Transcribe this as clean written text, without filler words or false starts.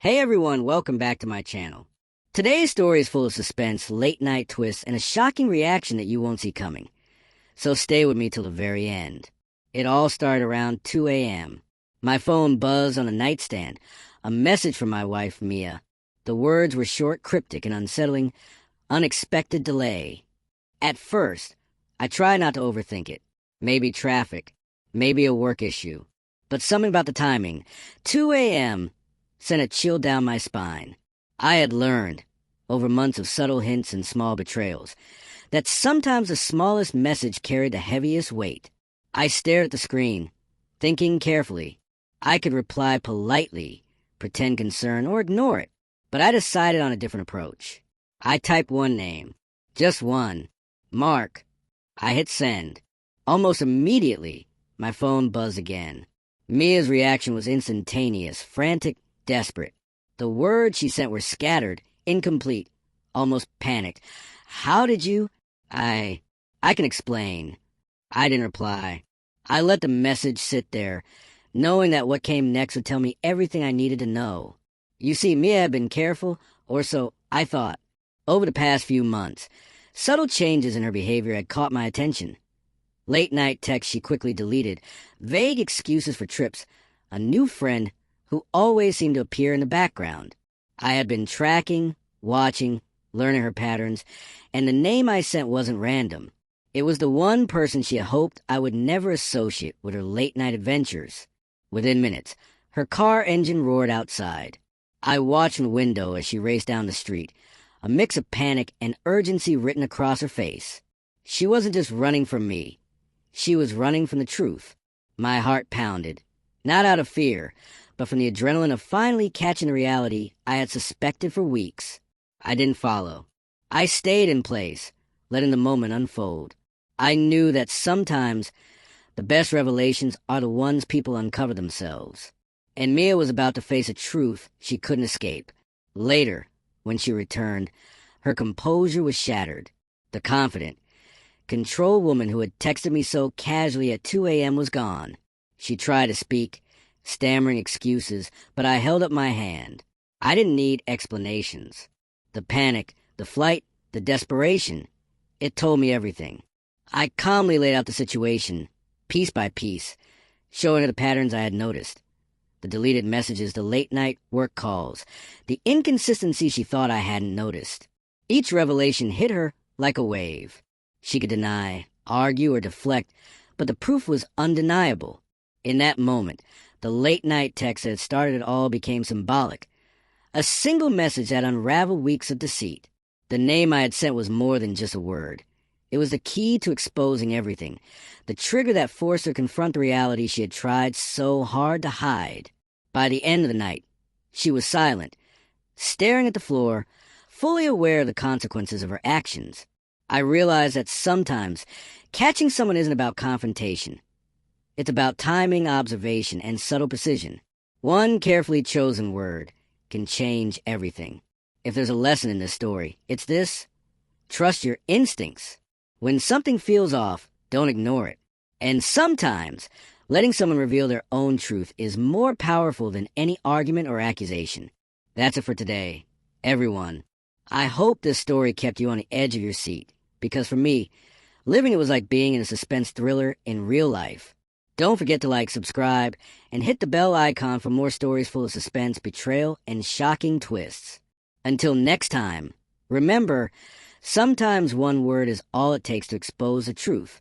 Hey everyone, welcome back to my channel. Today's story is full of suspense, late-night twists, and a shocking reaction that you won't see coming. So stay with me till the very end. It all started around 2 a.m. My phone buzzed on the nightstand. A message from my wife, Mia. The words were short, cryptic, and unsettling. Unexpected delay. At first, I tried not to overthink it. Maybe traffic. Maybe a work issue. But something about the timing. 2 a.m. sent a chill down my spine. I had learned, over months of subtle hints and small betrayals, that sometimes the smallest message carried the heaviest weight. I stared at the screen, thinking carefully. I could reply politely, pretend concern, or ignore it, but I decided on a different approach. I typed one name, just one, Mark. I hit send. Almost immediately, my phone buzzed again. Mia's reaction was instantaneous, frantic, desperate. The words she sent were scattered, incomplete, almost panicked. How did you? I can explain. I didn't reply. I let the message sit there, knowing that what came next would tell me everything I needed to know. You see, Mia had been careful, or so I thought. Over the past few months, subtle changes in her behavior had caught my attention. Late-night texts she quickly deleted, vague excuses for trips, a new friend who always seemed to appear in the background. I had been tracking, watching, learning her patterns, and the name I sent wasn't random. It was the one person she had hoped I would never associate with her late-night adventures. Within minutes, her car engine roared outside. I watched from the window as she raced down the street, a mix of panic and urgency written across her face. She wasn't just running from me. She was running from the truth. My heart pounded, not out of fear, but from the adrenaline of finally catching the reality I had suspected for weeks. I didn't follow. I stayed in place, letting the moment unfold. I knew that sometimes the best revelations are the ones people uncover themselves. And Mia was about to face a truth she couldn't escape. Later, when she returned, her composure was shattered. The confident, control woman who had texted me so casually at 2 a.m. was gone. She tried to speak, stammering excuses, but I held up my hand. I didn't need explanations. The panic, the flight, the desperation, it told me everything. I calmly laid out the situation, piece by piece, showing her the patterns I had noticed. The deleted messages, the late-night work calls, the inconsistency she thought I hadn't noticed. Each revelation hit her like a wave. She could deny, argue, or deflect, but the proof was undeniable. In that moment, the late-night text that had started it all became symbolic. A single message that unraveled weeks of deceit. The name I had sent was more than just a word. It was the key to exposing everything, the trigger that forced her to confront the reality she had tried so hard to hide. By the end of the night, she was silent, staring at the floor, fully aware of the consequences of her actions. I realized that sometimes catching someone isn't about confrontation. It's about timing, observation, and subtle precision. One carefully chosen word can change everything. If there's a lesson in this story, it's this: trust your instincts. When something feels off, don't ignore it. And sometimes, letting someone reveal their own truth is more powerful than any argument or accusation. That's it for today, everyone. I hope this story kept you on the edge of your seat, because for me, living it was like being in a suspense thriller in real life. Don't forget to like, subscribe, and hit the bell icon for more stories full of suspense, betrayal, and shocking twists. Until next time, remember, sometimes one word is all it takes to expose the truth.